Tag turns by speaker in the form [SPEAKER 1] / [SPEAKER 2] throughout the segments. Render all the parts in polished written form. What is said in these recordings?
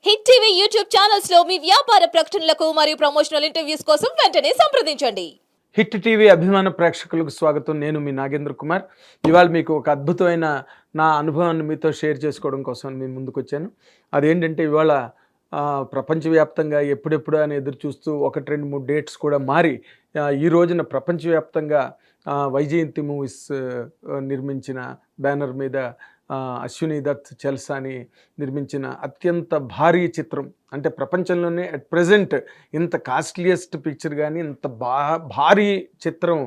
[SPEAKER 1] Hit TV YouTube channels లో మీ వ్యాపార ప్రకటనలకు మరియు ప్రమోషనల్ ఇంటర్వ్యూస్ కోసం వెంటనే సంప్రదించండి.
[SPEAKER 2] హిట్ టీవీ అభిమాన ప్రేక్షకులకు స్వాగతం. నేను మీ నాగేంద్ర కుమార్. ఇవాళ మీకు ఒక అద్భుతమైన నా అనుభవాన్ని మీతో షేర్ చేసుకోవడం కోసం మీ ముందుకు వచ్చాను. అదేంటంటే ఇవాళ ప్రపంచవ్యాప్తంగా ఎప్పుడెప్పుడు అని ఎదురు చూస్తూ 1-2-3 డేట్స్ కూడా మారి ఈ రోజున ప్రపంచవ్యాప్తంగా వైజయంతి మూవీస్ నిర్మించిన బ్యానర్ మీద అశ్విని దత్ చల్సాని నిర్మించిన అత్యంత భారీ చిత్రం, అంటే ప్రపంచంలోనే అట్ ప్రజెంట్ ఇంత కాస్ట్లీయెస్ట్ పిక్చర్ కానీ ఇంత భారీ చిత్రం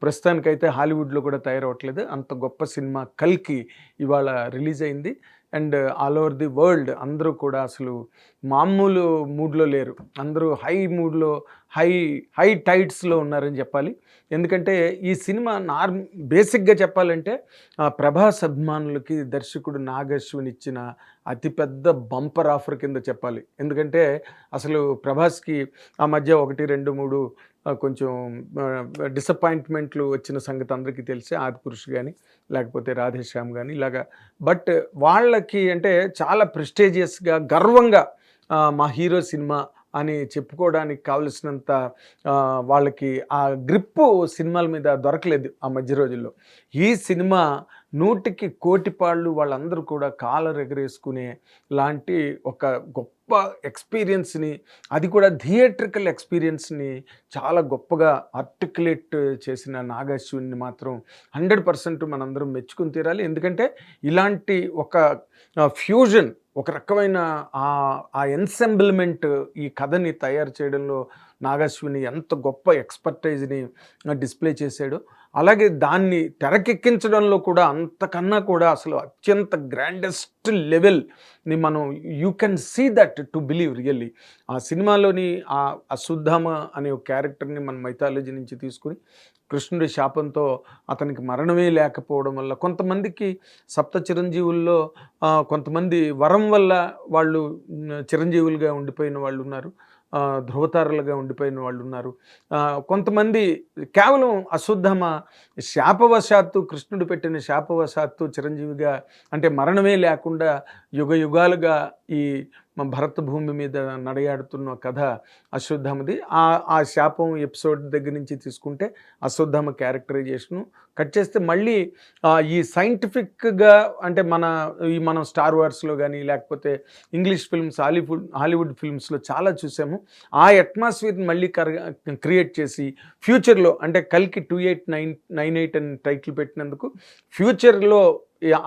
[SPEAKER 2] ప్రస్తుతానికైతే హాలీవుడ్లో కూడా తయారవట్లేదు. అంత గొప్ప సినిమా కల్కి ఇవాళ రిలీజ్ అయింది. And all over the world అందరూ కూడా అసలు మామూలు మూడ్లో లేరు. అందరూ హై మూడ్లో హై టైడ్స్లో ఉన్నారని చెప్పాలి. ఎందుకంటే ఈ సినిమా బేసిక్గా చెప్పాలంటే ప్రభాస్ అభిమానులకి దర్శకుడు నాగ్ అశ్విన్ ఇచ్చిన అతిపెద్ద బంపర్ ఆఫర్ కింద చెప్పాలి. ఎందుకంటే అసలు ప్రభాస్కి ఆ మధ్య 1-2-3 కొంచెం డిసప్పాయింట్మెంట్లు వచ్చిన సంగతి అందరికీ తెలిసి, ఆదిపురుష్ కానీ లేకపోతే రాధేశ్యామ్ కానీ ఇలాగా. బట్ వాళ్ళకి అంటే చాలా ప్రెస్టీజియస్గా గర్వంగా మా హీరో సినిమా అని చెప్పుకోవడానికి కావలసినంత వాళ్ళకి ఆ గ్రిప్పు సినిమాల మీద దొరకలేదు ఆ మధ్య రోజుల్లో. ఈ సినిమా 100కి 1,00,00,000 పాళ్ళు వాళ్ళందరూ కూడా కాలర్ ఎగరేసుకునే లాంటి ఒక గొప్ప ఎక్స్పీరియన్స్ని, అది కూడా థియేట్రికల్ ఎక్స్పీరియన్స్ని చాలా గొప్పగా ఆర్టికులేట్ చేసిన నాగ్ అశ్విన్ని మాత్రం 100% మనందరం మెచ్చుకుని తీరాలి. ఎందుకంటే ఇలాంటి ఒక ఫ్యూజన్, ఒక రకమైన ఆ ఎన్సెంబుల్మెంట్ ఈ కథని తయారు చేయడంలో నాగ్ అశ్విని ఎంత గొప్ప ఎక్స్పర్టైజ్ని డిస్ప్లే చేశాడు. అలాగే దాన్ని తెరకెక్కించడంలో కూడా అంతకన్నా కూడా అసలు అత్యంత గ్రాండెస్ట్ లెవెల్ని మనం you can see that to believe really. ఆ సినిమాలోని ఆ అశ్వత్థామ అనే ఒక క్యారెక్టర్ని మన మైథాలజీ నుంచి తీసుకుని కృష్ణుడి శాపంతో అతనికి మరణమే లేకపోవడం వల్ల కొంతమందికి సప్త చిరంజీవుల్లో కొంతమంది వరం వల్ల వాళ్ళు చిరంజీవులుగా ఉండిపోయిన వాళ్ళు ఉన్నారు, ధ్రువతారులుగా ఉండిపోయిన వాళ్ళు ఉన్నారు. కొంతమంది కేవలం అశ్వత్థామ శాపవశాత్తు, కృష్ణుడు పెట్టిన శాపవశాత్తు చిరంజీవిగా, అంటే మరణమే లేకుండా యుగ యుగాలుగా ఈ భరత భూమి మీద నడయాడుతున్న కథ అశ్వత్థామది. ఆ శాపం ఎపిసోడ్ దగ్గర నుంచి తీసుకుంటే అశ్వత్థామ క్యారెక్టరైజేషను కట్ చేస్తే మళ్ళీ ఈ సైంటిఫిక్గా, అంటే మనం స్టార్ వార్స్లో కానీ లేకపోతే ఇంగ్లీష్ ఫిల్మ్స్, హాలీవుడ్ ఫిల్మ్స్లో చాలా చూసాము. ఆ అట్మాస్ఫియర్ని మళ్ళీ క్రియేట్ చేసి ఫ్యూచర్లో, అంటే కల్కి 2898 అని టైటిల్ పెట్టినందుకు ఫ్యూచర్లో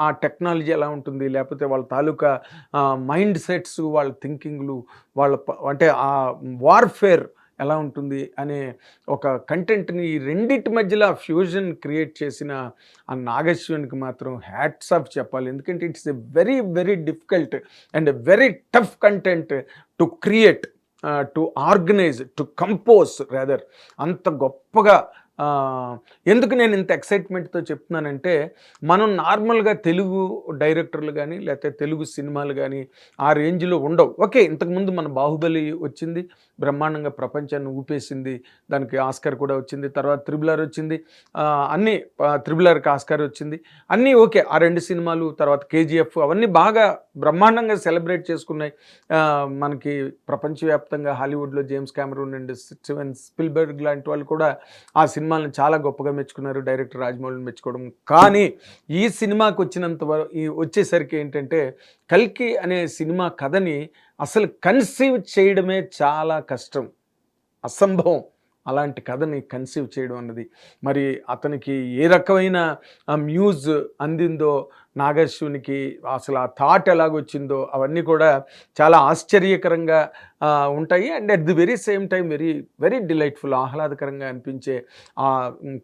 [SPEAKER 2] ఆ టెక్నాలజీ ఎలా ఉంటుంది, లేకపోతే వాళ్ళ తాలూకా మైండ్ సెట్స్, వాళ్ళ థింకింగ్లు, అంటే ఆ వార్ఫేర్ ఎలా ఉంటుంది అనే ఒక కంటెంట్ని ఈ రెండింటి మధ్యలో ఫ్యూజన్ క్రియేట్ చేసిన ఆ నాగ్ అశ్విన్కి మాత్రం హ్యాట్స్ ఆఫ్ చెప్పాలి. ఎందుకంటే it's a very very difficult and very tough content to create, to organise, to compose rather. అంత గొప్పగా ఎందుకు నేను ఇంత ఎక్సైట్మెంట్తో చెప్తున్నానంటే, మనం నార్మల్గా తెలుగు డైరెక్టర్లు కానీ లేకపోతే తెలుగు సినిమాలు కానీ ఆ రేంజ్లో ఉండవు. ఓకే, ఇంతకుముందు మన బాహుబలి వచ్చింది, బ్రహ్మాండంగా ప్రపంచాన్ని ఊపేసింది, దానికి ఆస్కార్ కూడా వచ్చింది. తర్వాత త్రిబుల్ వచ్చింది, అన్నీ త్రిబుల్ ఆస్కార్ వచ్చింది, అన్నీ ఓకే. ఆ 2 సినిమాలు, తర్వాత కేజీఎఫ్, అవన్నీ బాగా బ్రహ్మాండంగా సెలబ్రేట్ చేసుకున్నాయి. మనకి ప్రపంచవ్యాప్తంగా హాలీవుడ్లో James Cameron and Steven Spielberg లాంటి వాళ్ళు కూడా ఆ సినిమాలను చాలా గొప్పగా మెచ్చుకున్నారు, డైరెక్టర్ రాజమౌళిని మెచ్చుకోవడం. కానీ ఈ సినిమాకి వచ్చేసరికి ఏంటంటే, కల్కి అనే సినిమా కథని అసలు కన్సీవ్ చేయడమే చాలా కష్టం, అసంభవం. అలాంటి కథని కన్సీవ్ చేయడం అన్నది, మరి అతనికి ఏ రకమైన మ్యూజ్ అందిందో, నాగ్ అశ్వినికి అసలు ఆ థాట్ ఎలాగొచ్చిందో, అవన్నీ కూడా చాలా ఆశ్చర్యకరంగా ఉంటాయి. And at the very same time very very delightful, ఆహ్లాదకరంగా అనిపించే ఆ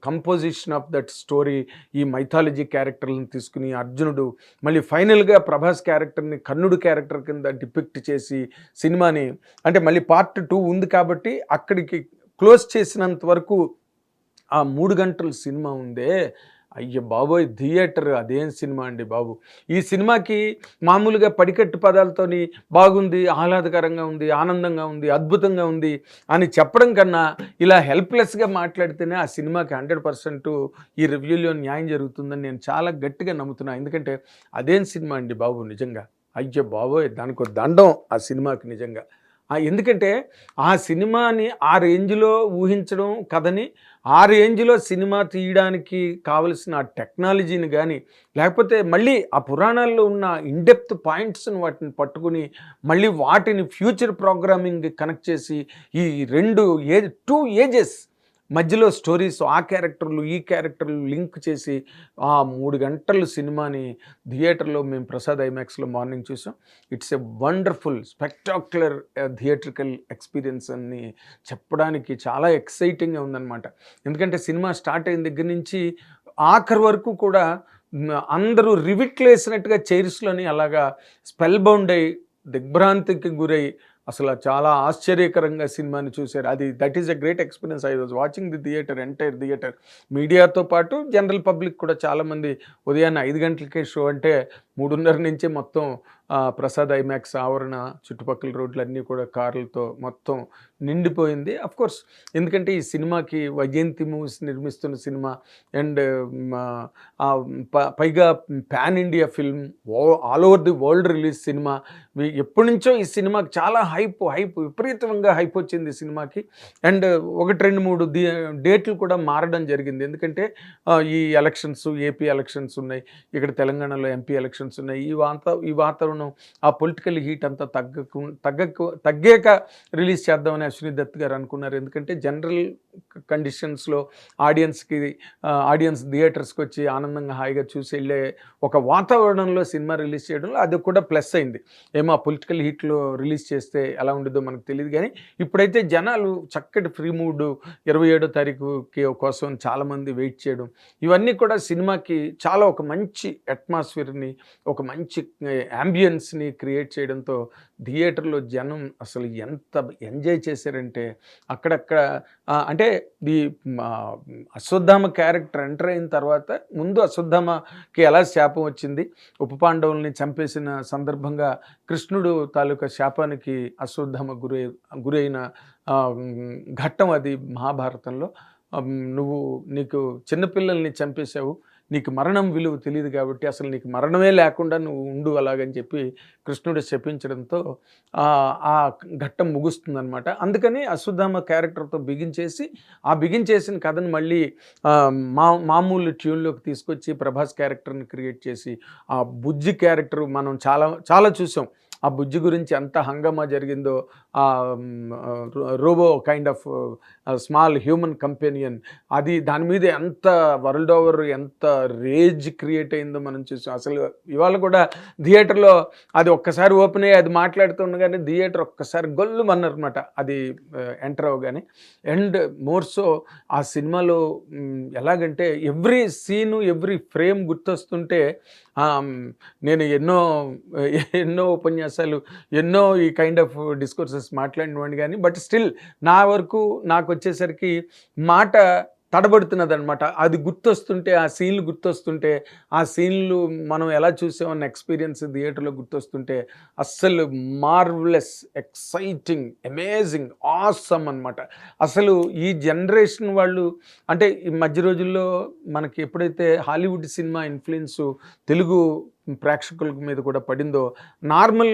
[SPEAKER 2] కంపోజిషన్ ఆఫ్ దట్ స్టోరీ. ఈ మైథాలజీ క్యారెక్టర్లను తీసుకుని అర్జునుడు, మళ్ళీ ఫైనల్గా ప్రభాస్ క్యారెక్టర్ని కర్ణుడు క్యారెక్టర్ కింద డిపిక్ట్ చేసి సినిమాని, అంటే మళ్ళీ పార్ట్ 2 ఉంది కాబట్టి అక్కడికి క్లోజ్ చేసినంత వరకు ఆ 3 గంటల సినిమా ఉందే, అయ్య బాబోయ్, థియేటర్ అదేం సినిమా అండి బాబు. ఈ సినిమాకి మామూలుగా పడికట్టు పదాలతోని బాగుంది, ఆహ్లాదకరంగా ఉంది, ఆనందంగా ఉంది, అద్భుతంగా ఉంది అని చెప్పడం కన్నా ఇలా హెల్ప్లెస్గా మాట్లాడితేనే ఆ సినిమాకి 100% ఈ రివ్యూలో న్యాయం జరుగుతుందని నేను చాలా గట్టిగా నమ్ముతున్నాను. ఎందుకంటే అదేం సినిమా అండి బాబు, నిజంగా అయ్యో బాబోయ్! దానికో దండం ఆ సినిమాకి నిజంగా. ఎందుకంటే ఆ సినిమాని ఆ రేంజ్‌లో ఊహించడం కథని, ఆ రేంజ్‌లో సినిమా తీయడానికి కావలసిన ఆ టెక్నాలజీని గానీ, లేకపోతే మళ్ళీ ఆ పురాణాల్లో ఉన్న ఇన్ డెప్త్ పాయింట్స్‌ని వాటిని పట్టుకొని, మళ్ళీ వాటిని ఫ్యూచర్ ప్రోగ్రామింగ్‌కి కనెక్ట్ చేసి, ఈ 2 ఏజెస్ మధ్యలో స్టోరీస్ ఆ క్యారెక్టర్లు, ఈ క్యారెక్టర్లు లింక్ చేసి, ఆ 3 గంటలు సినిమాని థియేటర్‌లో మేము ప్రసాద్ ఐమాక్స్‌లో మార్నింగ్ చూసాం. It's a wonderful spectacular theatrical experience అని చెప్పడానికి చాలా ఎక్సైటింగ్‌గా ఉందనమాట. ఎందుకంటే సినిమా స్టార్ట్ అయిన దగ్గర నుంచి ఆఖరి వరకు కూడా అందరూ రివిట్లేసినట్టుగా చైర్స్‌లోని అలాగా స్పెల్ బౌండ్ అయ్యి, దిగ్భ్రాంతికి గురై అసల చాలా ఆశ్చర్యకరంగా సినిమాని చూసారు. That is a great experience. I was watching the theatre, entire theatre. మీడియాతో పాటు జనరల్ పబ్లిక్ కూడా చాలామంది ఉదయాన్నే 5 గంటలకే షో అంటే 3:30 నుంచే మొత్తం ప్రసాద్ ఐమాక్స్ ఆవరణ చుట్టుపక్కల రోడ్లన్నీ కూడా కార్లతో మొత్తం నిండిపోయింది. అఫ్‌కోర్స్ ఎందుకంటే ఈ సినిమాకి వైజయంతి మూవీస్ నిర్మిస్తున్న సినిమా అండ్ పైగా pan India film, all over the world release cinema. ఎప్పటినుంచో ఈ సినిమాకి చాలా హైప్ విపరీతంగా హైప్ వచ్చింది ఈ సినిమాకి. అండ్ 1, 2, 3 డేట్లు కూడా మారడం జరిగింది. ఎందుకంటే ఈ ఎలక్షన్స్, ఏపీ ఎలక్షన్స్ ఉన్నాయి, ఇక్కడ తెలంగాణలో ఎంపీ ఎలక్షన్స్ ఉన్నాయి. ఈ వాతావరణం, ఆ పొలిటికల్ హీట్ అంతా తగ్గాక రిలీజ్ చేద్దామని అశ్విని దత్ గారు అనుకున్నారు. ఎందుకంటే జనరల్ కండిషన్స్లో ఆడియన్స్ థియేటర్స్కి వచ్చి ఆనందంగా హాయిగా చూసి వెళ్ళే ఒక వాతావరణంలో సినిమా రిలీజ్ చేయడంలో అది కూడా ప్లస్ అయింది. ఏమో ఆ పొలిటికల్ హీట్లో రిలీజ్ చేస్తే ఎలా ఉండిద్దో మనకు తెలియదు, కానీ ఇప్పుడైతే జనాలు చక్కటి ఫ్రీ మూడ్ 27వ తారీఖుకి కోసం చాలామంది వెయిట్ చేయడం, ఇవన్నీ కూడా సినిమాకి చాలా ఒక మంచి అట్మాస్ఫియర్ని, ఒక మంచి యాంబియన్స్ని క్రియేట్ చేయడంతో థియేటర్లో జనం అసలు ఎంత ఎంజాయ్ చేశారంటే అక్కడక్కడ అంటే ఈ అశ్వత్థామ క్యారెక్టర్ ఎంటర్ అయిన తర్వాత ముందు అశ్వత్థామకి ఎలా శాపం వచ్చింది, ఉప పాండవుల్ని చంపేసిన సందర్భంగా కృష్ణుడు తాలూకా శాపానికి అశ్వత్థామ గురైన ఘట్టం అది మహాభారతంలో. నీకు చిన్నపిల్లల్ని చంపేశావు, నీకు మరణం విలువ తెలియదు కాబట్టి అసలు నీకు మరణమే లేకుండా నువ్వు ఉండు అలాగని చెప్పి కృష్ణుడు శపించడంతో ఆ ఘట్టం ముగుస్తుందనమాట. అందుకని అశ్వత్థామ క్యారెక్టర్తో బిగించేసిన కథను మళ్ళీ మామూలు ట్యూన్లోకి తీసుకొచ్చి ప్రభాస్ క్యారెక్టర్ని క్రియేట్ చేసి, ఆ బుజ్జి క్యారెక్టర్ మనం చాలా చూసాం. ఆ బుజ్జి గురించి ఎంత హంగామా జరిగిందో, Robo kind of small human companion, దాని మీద ఎంత వరల్డ్ ఓవర్ ఎంత రేజ్ క్రియేట్ అయిందో మనం చూసాం. అసలు ఇవాళ కూడా థియేటర్లో అది ఒక్కసారి ఓపెన్ అయ్యి అది మాట్లాడుతుండగానే థియేటర్ ఒక్కసారి గొల్లుమన్నారనమాట అది ఎంటర్ అవ్వగానే. అండ్ మోర్ సో ఆ సినిమాలో ఎలాగంటే ఎవ్రీ సీను, ఎవ్రీ ఫ్రేమ్ గుర్తొస్తుంటే నేను ఎన్నో ఉపన్యాసాలు, ఎన్నో ఈ కైండ్ ఆఫ్ డిస్కోర్సెస్ మాట్లాడినవాడిని, కానీ బట్ స్టిల్ నా వరకు నాకు వచ్చేసరికి మాట తడబడుతున్నదనమాట. అది గుర్తొస్తుంటే, ఆ సీన్లు గుర్తొస్తుంటే, ఆ సీన్లు మనం ఎలా చూసామన్న ఎక్స్పీరియన్స్ థియేటర్లో గుర్తొస్తుంటే అస్సలు మార్వెలస్, ఎక్సైటింగ్, అమేజింగ్, ఆసమ్ అనమాట. అసలు ఈ జనరేషన్ వాళ్ళు అంటే ఈ మధ్య రోజుల్లో మనకి ఎప్పుడైతే హాలీవుడ్ సినిమా ఇన్ఫ్లుయెన్స్ తెలుగు ప్రేక్షకుల మీద కూడా పడిందో, నార్మల్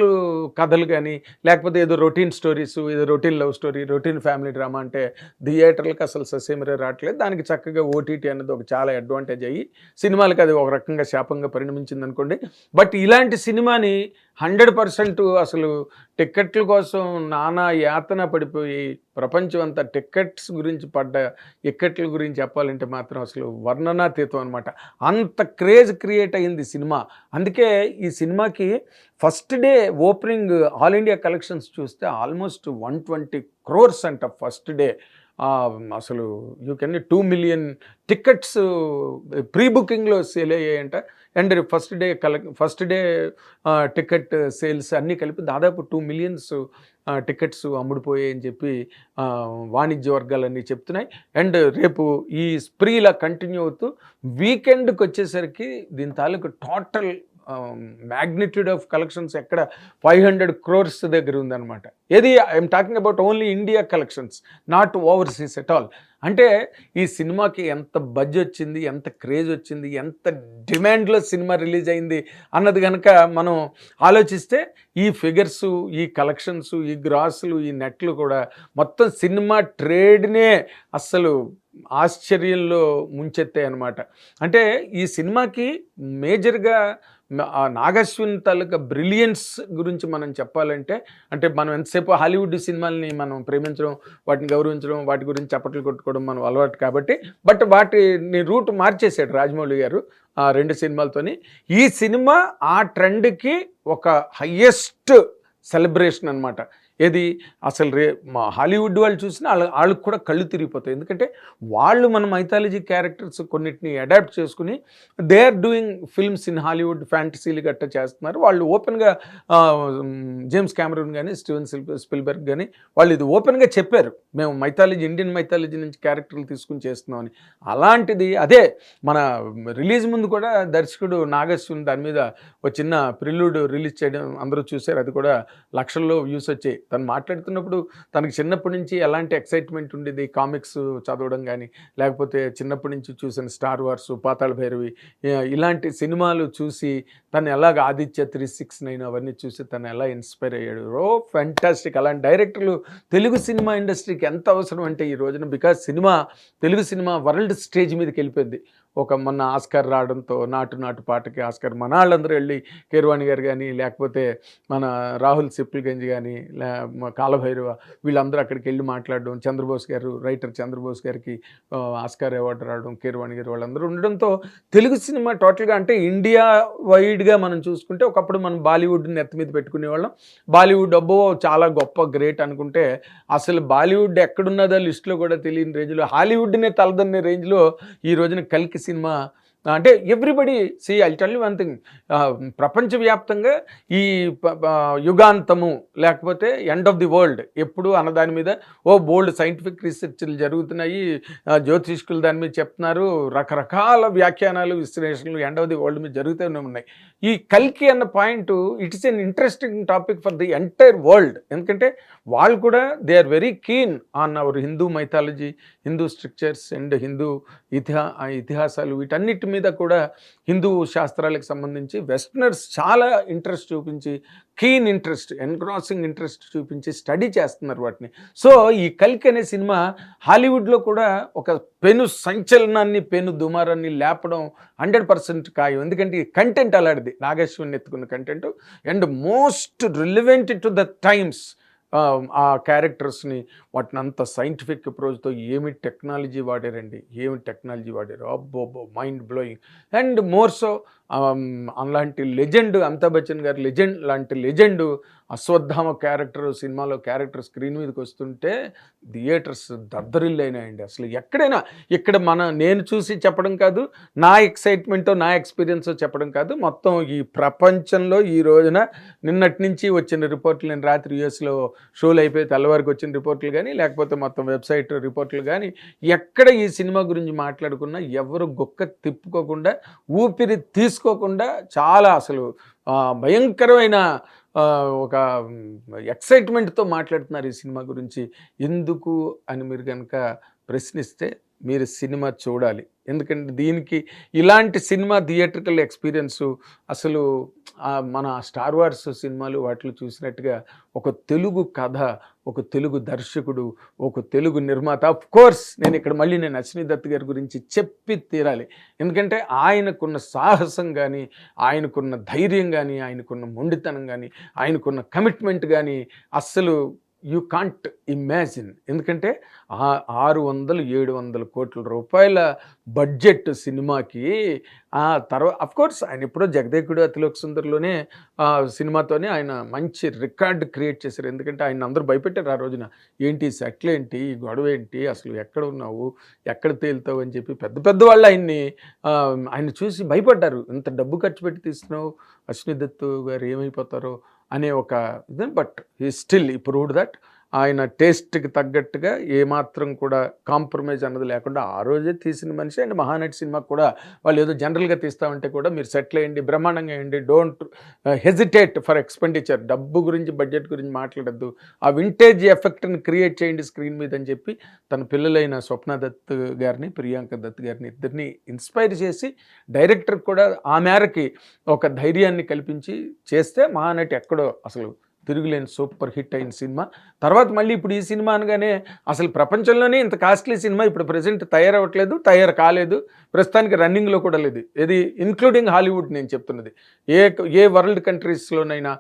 [SPEAKER 2] కథలు కానీ లేకపోతే ఏదో రొటీన్ స్టోరీస్, ఏదో routine love story, routine family drama అంటే థియేటర్లకు అసలు ససేమిరే రావట్లేదు. దానికి చక్కగా ఓటీటీ అనేది ఒక చాలా అడ్వాంటేజ్ అయ్యి సినిమాలకు అది ఒక రకంగా శాపంగా పరిణమించింది అనుకోండి. బట్ ఇలాంటి సినిమాని 100% అసలు టిక్కెట్ల కోసం నానా యాతన పడిపోయి ప్రపంచం అంతా టిక్కెట్స్ గురించి పడ్డ ఇక్కట్ల గురించి చెప్పాలంటే మాత్రం అసలు వర్ణనాతీతం అనమాట. అంత క్రేజ్ క్రియేట్ అయింది సినిమా. అందుకే ఈ సినిమాకి first day opening all India collections చూస్తే ఆల్మోస్ట్ 120 crores అంట ఫస్ట్ డే. అసలు you can 2 million tickets pre బుకింగ్లో సేల్ అయ్యాయంట. And first day ticket sales అన్నీ కలిపి దాదాపు 2 million టికెట్స్ అమ్ముడుపోయాయని చెప్పి వాణిజ్య వర్గాలన్నీ చెప్తున్నాయి. అండ్ రేపు ఈ స్ప్రీలా కంటిన్యూ అవుతూ వీకెండ్కి వచ్చేసరికి దీని తాలూకు టోటల్ మ్యాగ్నిట్యూడ్ ఆఫ్ కలెక్షన్స్ ఎక్కడ 500 crores దగ్గర ఉందన్నమాట. ఏది I'm talking about only India collections, not overseas at all. అంటే ఈ సినిమాకి ఎంత బడ్జ్ వచ్చింది, ఎంత క్రేజ్ వచ్చింది, ఎంత డిమాండ్లో సినిమా రిలీజ్ అయింది అన్నది కనుక మనం ఆలోచిస్తే ఈ ఫిగర్సు, ఈ కలెక్షన్స్, ఈ గ్రాసులు, ఈ నెట్లు కూడా మొత్తం సినిమా ట్రేడ్నే అస్సలు ఆశ్చర్యంలో ముంచెత్తాయి అన్నమాట. అంటే ఈ సినిమాకి మేజర్గా నాగశ్విన్ తాలూకా బ్రిలియన్స్ గురించి మనం చెప్పాలంటే, అంటే మనం ఎంతసేపు హాలీవుడ్ సినిమాల్ని మనం ప్రేమించడం, వాటిని గౌరవించడం, వాటి గురించి చప్పట్లు కొట్టుకోవడం మనం అలవాటు కాబట్టి, బట్ వాటిని రూట్ మార్చేశాడు రాజమౌళి గారు ఆ 2 సినిమాలతోని. ఈ సినిమా ఆ ట్రెండ్కి ఒక హయ్యెస్ట్ సెలబ్రేషన్ అనమాట. ఏది అసలు మా హాలీవుడ్ వాళ్ళు చూసినా వాళ్ళకి కూడా కళ్ళు తిరిగిపోతాయి. ఎందుకంటే వాళ్ళు మన మైథాలజీ క్యారెక్టర్స్ కొన్నిటిని అడాప్ట్ చేసుకుని they are doing films in Hollywood, ఫ్యాంటసీలు గట్ట చేస్తున్నారు. వాళ్ళు ఓపెన్గా జేమ్స్ క్యామరూన్ కానీ, స్టీవెన్ స్పిల్బర్గ్ కానీ వాళ్ళు ఇది ఓపెన్గా చెప్పారు, మేము మైథాలజీ, ఇండియన్ మైథాలజీ నుంచి క్యారెక్టర్లు తీసుకుని చేస్తున్నామని. అలాంటిది అదే మన రిలీజ్ ముందు కూడా దర్శకుడు నాగశ్విన్ దాని మీద ఒక చిన్న ప్రిల్యూడ్ రిలీజ్ చేయడం అందరూ చూశారు. అది కూడా లక్షల్లో వ్యూస్ వచ్చాయి. తను మాట్లాడుతున్నప్పుడు తనకి చిన్నప్పటి నుంచి ఎలాంటి ఎక్సైట్మెంట్ ఉండేది, కామిక్స్ చదవడం కానీ, లేకపోతే చిన్నప్పటి నుంచి చూసిన స్టార్ వార్స్, పాతాళ భైరవి ఇలాంటి సినిమాలు చూసి తను ఎలాగ ఆదిత్య 369 అవన్నీ చూసి తను ఎలా ఇన్స్పైర్ అయ్యాడు. ఫ్యాంటాస్టిక్. అలాంటి డైరెక్టర్లు తెలుగు సినిమా ఇండస్ట్రీకి ఎంత అవసరం అంటే ఈ రోజున, because Telugu cinema world stage మీదకి వెళ్ళిపోయింది. ఒక మొన్న ఆస్కార్ రావడంతో నాటు పాటకి ఆస్కార్ మన వాళ్ళందరూ వెళ్ళి, కీరవాణి గారు కానీ, లేకపోతే మన రాహుల్ సిప్లిగంజ్ కానీ, కాలభైరవ వీళ్ళందరూ అక్కడికి వెళ్ళి మాట్లాడడం, చంద్రబోస్ గారు, రైటర్ చంద్రబోస్ గారికి ఆస్కార్ అవార్డు రావడం, కీరవాణి గారు వాళ్ళందరూ ఉండడంతో తెలుగు సినిమా టోటల్గా, అంటే ఇండియా వైడ్గా మనం చూసుకుంటే ఒకప్పుడు మనం బాలీవుడ్ని ఎత్తి మీద పెట్టుకునేవాళ్ళం. బాలీవుడ్ అబ్బో చాలా గొప్ప గ్రేట్ అనుకుంటే, అసలు బాలీవుడ్ ఎక్కడున్నదో లిస్టులో కూడా తెలియని రేంజ్లో, హాలీవుడ్నే తలదన్నే రేంజ్లో ఈ రోజున కల్కి సినిమా. అంటే everybody see I tell you one thing, ప్రపంచవ్యాప్తంగా ఈ యుగాంతము లేకపోతే ఎండ్ ఆఫ్ ది వరల్డ్ ఎప్పుడు అన్నదాని మీద బోల్డ్ సైంటిఫిక్ రీసెర్చ్లు జరుగుతున్నాయి, జ్యోతిష్కులు దాని మీద చెప్తున్నారు, రకరకాల వ్యాఖ్యానాలు, విశ్లేషణలు ఎండ్ ఆఫ్ ది వరల్డ్ మీద జరుగుతూనే ఉన్నాయి. ఈ కల్కి అన్న point it is an interesting topic for the entire world. ఎందుకంటే వాళ్ళు కూడా they are very keen on our Hindu mythology, Hindu structures and Hindu ఇతిహాసాలు, వీటన్నిటి మీద కూడా హిందూ శాస్త్రాలకు సంబంధించి వెస్టర్నర్స్ చాలా ఇంట్రెస్ట్ చూపించి, కీన్ ఇంట్రెస్ట్, ఎన్గ్రాసింగ్ ఇంట్రెస్ట్ చూపించి స్టడీ చేస్తున్నారు వాటిని. సో ఈ కల్కి అనే సినిమా హాలీవుడ్లో కూడా ఒక పెను సంచలనాన్ని, పెను దుమారాన్ని లేపడం 100% ఖాయం. ఎందుకంటే ఈ కంటెంట్ అలాంటిది, నాగేశ్వరిని ఎత్తుకున్న content and most relevant to the times. ఆ క్యారెక్టర్స్ని వాటిని అంత సైంటిఫిక్ అప్రోచ్తో ఏమి టెక్నాలజీ వాడారు, అబ్బో mind blowing. And more so అలాంటి లెజెండ్ అమితాబ్ బచ్చన్ గారు లాంటి లెజెండ్ అశ్వత్థామ క్యారెక్టర్ సినిమాలో క్యారెక్టర్ స్క్రీన్ మీదకి వస్తుంటే థియేటర్స్ దద్దరిల్లైనాయండి. అసలు ఎక్కడైనా, ఇక్కడ నేను చూసి చెప్పడం కాదు, నా ఎక్సైట్మెంటో నా ఎక్స్పీరియన్సో చెప్పడం కాదు, మొత్తం ఈ ప్రపంచంలో ఈ రోజున నిన్నటి నుంచి వచ్చిన రిపోర్ట్లు, నేను రాత్రి యూఎస్లో షోలు అయిపోయి తెల్లవారికి వచ్చిన రిపోర్ట్లు కానీ, లేకపోతే మొత్తం వెబ్సైట్ రిపోర్ట్లు కానీ, ఎక్కడ ఈ సినిమా గురించి మాట్లాడుకున్నా ఎవరు గుక్క తిప్పుకోకుండా, ఊపిరి తీసుకోకుండా చాలా అసలు భయంకరమైన ఒక ఎక్సైట్మెంట్తో మాట్లాడుతున్నారు ఈ సినిమా గురించి. ఎందుకు అని మీరు కనుక ప్రశ్నిస్తే మీరు సినిమా చూడాలి. ఎందుకంటే దీనికి ఇలాంటి సినిమా థియేట్రికల్ ఎక్స్పీరియన్సు అసలు మన స్టార్ వార్స్ సినిమాలు వాటిలో చూసినట్టుగా ఒక తెలుగు కథ, ఒక తెలుగు దర్శకుడు, ఒక తెలుగు నిర్మాత. ఆఫ్ కోర్స్ నేను అశ్విని దత్ గారి గురించి చెప్పి తీరాలి. ఎందుకంటే ఆయనకున్న సాహసం కానీ, ఆయనకున్న ధైర్యం కానీ, ఆయనకున్న మొండితనం కానీ, ఆయనకున్న కమిట్మెంట్ కానీ అస్సలు యూ కాంట్ ఇమాజిన్. ఎందుకంటే 600-700 కోట్ల రూపాయల బడ్జెట్ సినిమాకి తర్వాత అఫ్కోర్స్ ఆయన ఎప్పుడో జగదేకుడు అతిలోక సుందర్లోనే సినిమాతోనే ఆయన మంచి రికార్డు క్రియేట్ చేశారు. ఎందుకంటే ఆయన అందరూ భయపెట్టారు ఆ రోజున, ఏంటి సెటిల్ ఏంటి, ఈ గొడవ ఏంటి, అసలు ఎక్కడ ఉన్నావు, ఎక్కడ తేలుతావు అని చెప్పి పెద్ద వాళ్ళు ఆయన చూసి భయపడ్డారు. ఇంత డబ్బు ఖర్చు పెట్టి తీస్తున్నావు, అశ్విని దత్ గారు ఏమైపోతారో అనే ఒక ఇది. బట్ హీ ప్రూవ్డ్ దట్ ఆయన టేస్ట్కి తగ్గట్టుగా ఏమాత్రం కూడా కాంప్రమైజ్ అన్నది లేకుండా ఆ రోజే తీసిన మనిషి. అండ్ మహానటి సినిమాకి కూడా వాళ్ళు ఏదో జనరల్గా తీస్తామంటే కూడా మీరు సెటిల్ అయ్యండి, బ్రహ్మాండంగా వేయండి, డోంట్ హెజిటేట్ ఫర్ ఎక్స్పెండిచర్, డబ్బు గురించి బడ్జెట్ గురించి మాట్లాడద్దు, ఆ వింటేజ్ ఎఫెక్ట్ని క్రియేట్ చేయండి స్క్రీన్ మీద అని చెప్పి తన పిల్లలైన స్వప్న దత్ గారిని, ప్రియాంక దత్ గారిని ఇద్దరిని ఇన్స్పైర్ చేసి డైరెక్టర్ కూడా ఆ మేరకి ఒక ధైర్యాన్ని కల్పించి చేస్తే మహానటి ఎక్కడో అసలు తిరుగులేని సూపర్ హిట్ అయిన సినిమా. తర్వాత మళ్ళీ ఇప్పుడు ఈ సినిమా అనగానే అసలు ప్రపంచంలోనే ఇంత కాస్ట్లీ సినిమా ఇప్పుడు ప్రజెంట్ తయారవ్వట్లేదు, తయారు కాలేదు, ప్రస్తుతానికి రన్నింగ్లో కూడా లేదు. ఇది ఇన్క్లూడింగ్ హాలీవుడ్ నేను చెప్తున్నది. ఏ వరల్డ్ కంట్రీస్లోనైనా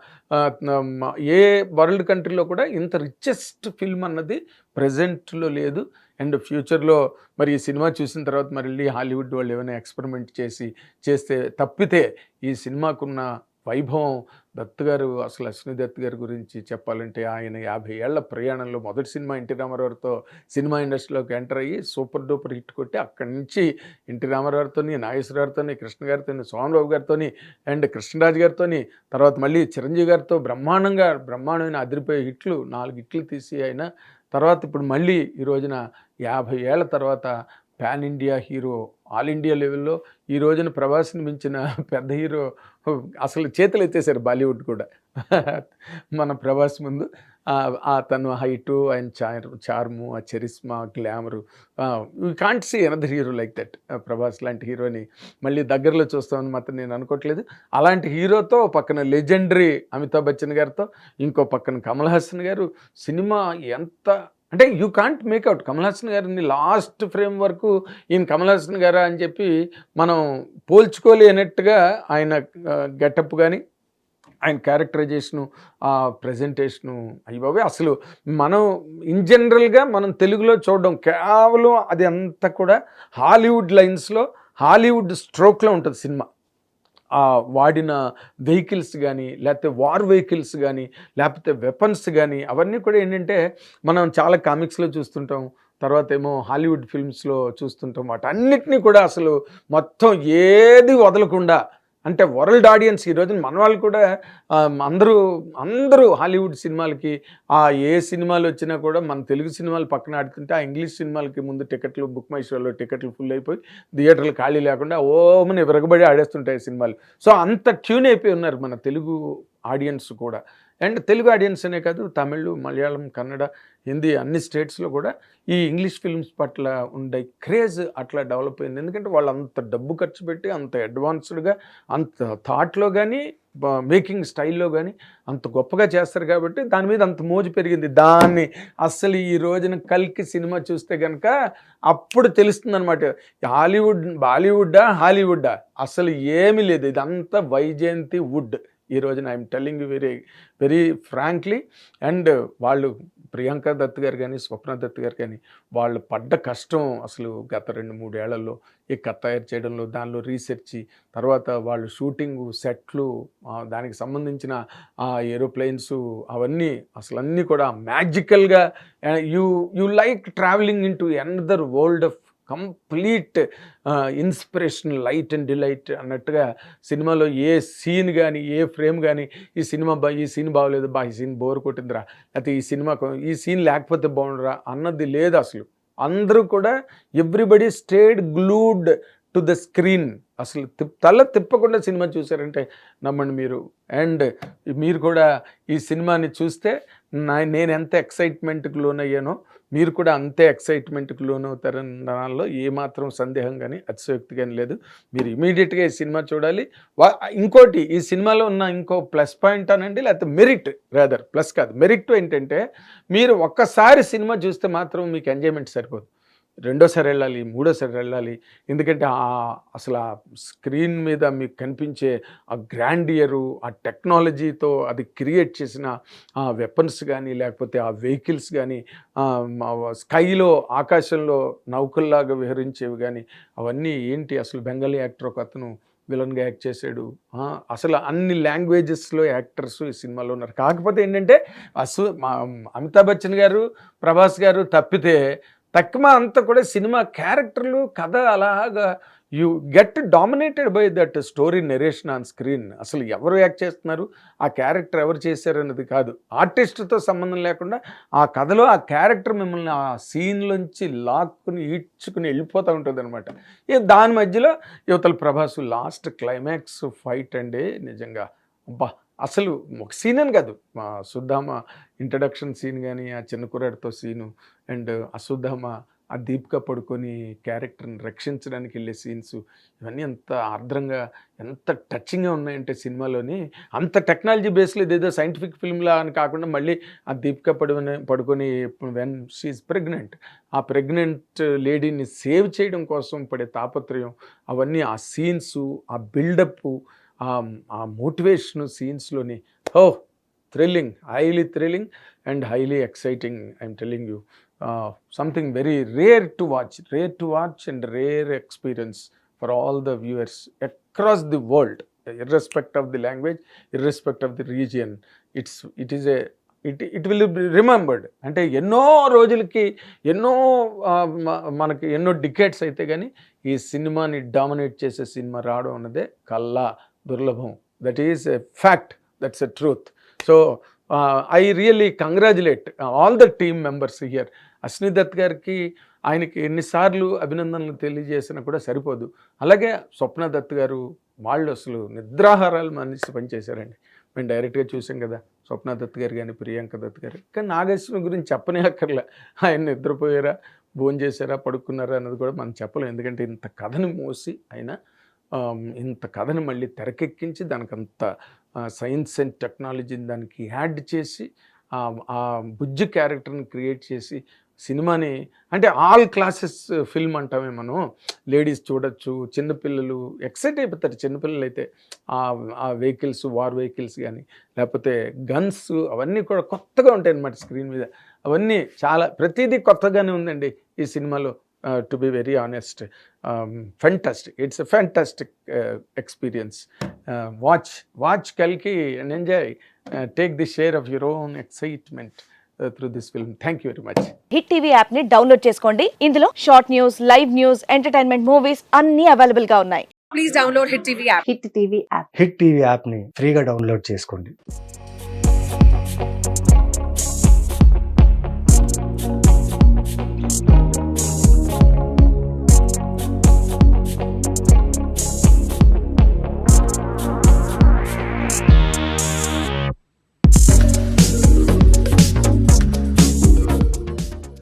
[SPEAKER 2] ఏ వరల్డ్ కంట్రీలో కూడా ఇంత రిచెస్ట్ ఫిల్మ్ అన్నది ప్రజెంట్లో లేదు. అండ్ ఫ్యూచర్లో మరి ఈ సినిమా చూసిన తర్వాత మళ్ళీ హాలీవుడ్ వాళ్ళు ఏమైనా ఎక్స్పెరిమెంట్ చేస్తే తప్పితే ఈ సినిమాకున్న వైభవం దత్ గారు, అసలు అశ్విని దత్ గారి గురించి చెప్పాలంటే ఆయన 50 ఏళ్ల ప్రయాణంలో మొదటి సినిమా ఎన్టీ రామారావుతో సినిమా ఇండస్ట్రీలోకి ఎంటర్ అయ్యి సూపర్ డూపర్ హిట్ కొట్టి అక్కడి నుంచి ఎన్టీ రామారావుతోని, నాగేశ్వరరావుతోని, కృష్ణ గారితోని, సోమన్ బాబు గారితోని అండ్ కృష్ణరాజు గారితోని, తర్వాత మళ్ళీ చిరంజీవి గారితో బ్రహ్మాండమైన అదిరిపోయే హిట్లు 4 హిట్లు తీసి ఆయన తర్వాత ఇప్పుడు మళ్ళీ ఈ రోజున 50 ఏళ్ల తర్వాత pan India hero, all India లెవెల్లో ఈ రోజున ప్రభాస్ని మించిన పెద్ద హీరో అసలు చేతులు ఎత్తేసారు బాలీవుడ్ కూడా మన ప్రభాస్ ముందు. తను హైటు, ఆయన చార్ము, ఆ charisma, glamour, you can't see another hero like that. Prabhas లాంటి హీరోని మళ్ళీ దగ్గరలో చూస్తామని మాత్రం నేను అనుకోవట్లేదు. అలాంటి హీరోతో పక్కన లెజెండరీ అమితాబ్ బచ్చన్ గారితో, ఇంకో పక్కన కమల్ హాసన్ గారు. సినిమా ఎంత అంటే you can't make out Kamal Haasan గారిని లాస్ట్ ఫ్రేమ్ వరకు ఈయన కమల్ హాసన్ గారా అని చెప్పి మనం పోల్చుకోలేనట్టుగా ఆయన గెటప్ కానీ, ఆయన క్యారెక్టరైజేషను, ఆ ప్రజెంటేషను, అయ్యబాబోయ్ అసలు మనం ఇన్ జనరల్గా మనం తెలుగులో చూడడం కేవలం అది అంతా కూడా హాలీవుడ్ లైన్స్లో, హాలీవుడ్ స్ట్రోక్లో ఉంటుంది సినిమా. వాడిన వెహికల్స్ కానీ, లేకపోతే వార్ వెహికల్స్ కానీ, లేకపోతే వెపన్స్ కానీ, అవన్నీ కూడా ఏంటంటే మనం చాలా కామిక్స్లో చూస్తుంటాం, తర్వాత ఏమో హాలీవుడ్ ఫిల్మ్స్లో చూస్తుంటాం. వాటన్నిటినీ కూడా అసలు మొత్తం ఏది వదలకుండా, అంటే వరల్డ్ ఆడియన్స్ ఈ రోజున మన వాళ్ళు కూడా అందరూ హాలీవుడ్ సినిమాలకి ఏ సినిమాలు వచ్చినా కూడా మన తెలుగు సినిమాలు పక్కన ఆడుతుంటే ఆ ఇంగ్లీష్ సినిమాలకి ముందు టికెట్లు, బుక్ మై షోలో టికెట్లు ఫుల్ అయిపోయి థియేటర్లు ఖాళీ లేకుండా ఓమని విరగబడి ఆడేస్తుంటాయి సినిమాలు. సో అంత ట్యూన్ అయిపోయి ఉన్నారు మన తెలుగు ఆడియన్స్ కూడా. అండ్ తెలుగు ఆడియన్స్ అనే కాదు, తమిళ్, మలయాళం, కన్నడ, హిందీ అన్ని స్టేట్స్లో కూడా ఈ ఇంగ్లీష్ ఫిల్మ్స్ పట్ల ఉండే క్రేజ్ అట్లా డెవలప్ అయింది. ఎందుకంటే వాళ్ళు అంత డబ్బు ఖర్చు పెట్టి అంత అడ్వాన్స్డ్గా, అంత థాట్లో కానీ, మేకింగ్ స్టైల్లో కానీ అంత గొప్పగా చేస్తారు కాబట్టి దాని మీద అంత మోజు పెరిగింది. దాన్ని అస్సలు ఈ రోజున కల్కి సినిమా చూస్తే కనుక అప్పుడు తెలుస్తుంది అనమాట, బాలీవుడ్డా హాలీవుడ్డా అసలు ఏమీ లేదు, ఇదంతా వైజయంతి వుడ్. ఈ రోజున I'm telling you very very frankly. And వాళ్ళు ప్రియాంక దత్ గారు కానీ, స్వప్న దత్ గారు కానీ, వాళ్ళు పడ్డ కష్టం అసలు గత 2-3 ఏళ్లలో ఈ కథ తయారు చేయడంలో, దానిలో రీసెర్చ్, తర్వాత వాళ్ళు షూటింగు, సెట్లు, దానికి సంబంధించిన ఏరోప్లేన్స్, అవన్నీ అసలు అన్నీ కూడా మ్యాజికల్గా. You like travelling in to another world of complete inspiration, light and delight అన్నట్టుగా సినిమాలో ఏ సీన్ కానీ, ఏ ఫ్రేమ్ కానీ ఈ సీన్ బాగోలేదు, ఈ సీన్ బోర్ కొట్టిందిరా, లేకపోతే ఈ సీన్ లేకపోతే బాగుండరా అన్నది లేదు అసలు. అందరూ కూడా everybody stayed glued to the screen. అసలు తల తిప్పకుండా సినిమా చూసారంటే నమ్మండి మీరు. అండ్ మీరు కూడా ఈ సినిమాని చూస్తే నేను ఎంత ఎక్సైట్మెంట్కి లోనయ్యానో మీరు కూడా అంతే ఎక్సైట్మెంట్కి లోనవుతారని దానిలో ఏమాత్రం సందేహం కానీ అతిశయోక్తి కానీ లేదు. మీరు ఇమీడియట్గా ఈ సినిమా చూడాలి. ఇంకోటి, ఈ సినిమాలో ఉన్న ఇంకో ప్లస్ పాయింట్ అనండి, లేకపోతే మెరిట్, ప్లస్ కాదు మెరిట్ ఏంటంటే, మీరు ఒక్కసారి సినిమా చూస్తే మాత్రం మీకు ఎంజాయ్మెంట్ సరిపోదు, రెండోసారి వెళ్ళాలి, మూడోసారి వెళ్ళాలి. ఎందుకంటే అసలు ఆ స్క్రీన్ మీద మీకు కనిపించే ఆ గ్రాండియరు, ఆ టెక్నాలజీతో అది క్రియేట్ చేసిన ఆ వెపన్స్ కానీ, లేకపోతే ఆ వెహికల్స్ కానీ, స్కైలో ఆకాశంలో నౌకల్లాగా విహరించేవి కానీ, అవన్నీ ఏంటి అసలు. బెంగాలీ యాక్టర్ ఒక అతను విలన్గా యాక్ట్ చేశాడు. అసలు అన్ని లాంగ్వేజెస్లో యాక్టర్స్ ఈ సినిమాలో ఉన్నారు. కాకపోతే ఏంటంటే అమితాబ్ బచ్చన్ గారు, ప్రభాస్ గారు తప్పితే తక్కువ అంతా కూడా సినిమా క్యారెక్టర్లు, కథ అలాగా you get dominated by that story narration on screen. అసలు ఎవరు యాక్ట్ చేస్తున్నారు, ఆ క్యారెక్టర్ ఎవరు చేశారు అన్నది కాదు, ఆర్టిస్ట్తో సంబంధం లేకుండా ఆ కథలో ఆ క్యారెక్టర్ మిమ్మల్ని ఆ సీన్లోంచి లాక్కుని ఈడ్చుకుని వెళ్ళిపోతూ ఉంటుంది అనమాట. దాని మధ్యలో యువతల ప్రభాసు లాస్ట్ క్లైమాక్స్ ఫైట్ అండి నిజంగా అబ్బా. అసలు ఒక సీన్ అని కాదు, మా అశ్వత్థామ ఇంట్రడక్షన్ సీన్ కానీ, ఆ చిన్న కుర్రాడితో సీను, అండ్ అశ్వత్థామ ఆ దీపిక పడుకొని క్యారెక్టర్ని రక్షించడానికి వెళ్ళే సీన్స్, ఇవన్నీ ఎంత ఆర్ద్రంగా ఎంత టచింగ్గా ఉన్నాయంటే సినిమాలోని. అంత టెక్నాలజీ బేస్లో ఇదేదో సైంటిఫిక్ ఫిల్మ్లా అని కాకుండా మళ్ళీ ఆ దీపిక పడుకొని వెన్ షీఈ్ ప్రెగ్నెంట్, ఆ ప్రెగ్నెంట్ లేడీని సేవ్ చేయడం కోసం పడే తాపత్రయం, అవన్నీ ఆ సీన్సు, ఆ బిల్డప్, ఆ మోటివేషన్ సీన్స్లోని thrilling, highly thrilling and highly exciting. I'm telling you, something very rare to watch and rare experience for all the viewers across the world, irrespective of the language, irrespective of the region. It will be remembered. అంటే ఎన్నో రోజులకి ఎన్నో మనకి ఎన్నో decades అయితే కానీ ఈ సినిమాని డామినేట్ చేసే సినిమా రావడం అన్నదే కల్లా దుర్లభం. That is a fact, that's a truth. So I really congratulate all the team members here. Ashwini Dutt గారికి ఆయనకి ఎన్నిసార్లు అభినందనలు తెలియజేసినా కూడా సరిపోదు. అలాగే స్వప్న దత్ గారు, వాళ్ళు అసలు నిద్రాహారాలు మనిషి పనిచేశారండి. మేము డైరెక్ట్గా చూసాం కదా, స్వప్న దత్ గారు కానీ ప్రియాంక దత్ గారు. కానీ నాగేశ్వరి గురించి చెప్పనే అక్కర్లే, ఆయన నిద్రపోయారా, భోజనం చేశారా, పడుకున్నారా అన్నది కూడా మనం చెప్పలేం. ఎందుకంటే ఇంత కథని మోసి ఆయన ఇంత కథను మళ్ళీ తెరకెక్కించి దానికంత సైన్స్ అండ్ టెక్నాలజీని దానికి యాడ్ చేసి ఆ బుజ్జి క్యారెక్టర్ని క్రియేట్ చేసి సినిమాని, అంటే ఆల్ క్లాసెస్ ఫిల్మ్ అంటామే మనం, లేడీస్ చూడొచ్చు, చిన్నపిల్లలు ఎక్సైట్ అయిపోతారు. చిన్నపిల్లలు అయితే ఆ వెహికల్స్, వార్ వెహికల్స్ కానీ లేకపోతే గన్స్, అవన్నీ కూడా కొత్తగా ఉంటాయి అన్నమాట స్క్రీన్ మీద. అవన్నీ చాలా ప్రతిదీ కొత్తగానే ఉందండి ఈ సినిమాలో. To be very honest, fantastic. It's a fantastic experience. Watch Kalki and enjoy. Take the share of your own excitement through this film. Thank you very much.
[SPEAKER 3] Hit TV app ని download చేసుకోండి. ఇందులో short news, live news, entertainment movies అన్ని available గా ఉన్నాయి.
[SPEAKER 4] Please download Hit TV app.
[SPEAKER 3] Hit TV app.
[SPEAKER 5] Hit TV యాప్ని ఫ్రీగా download చేసుకోండి.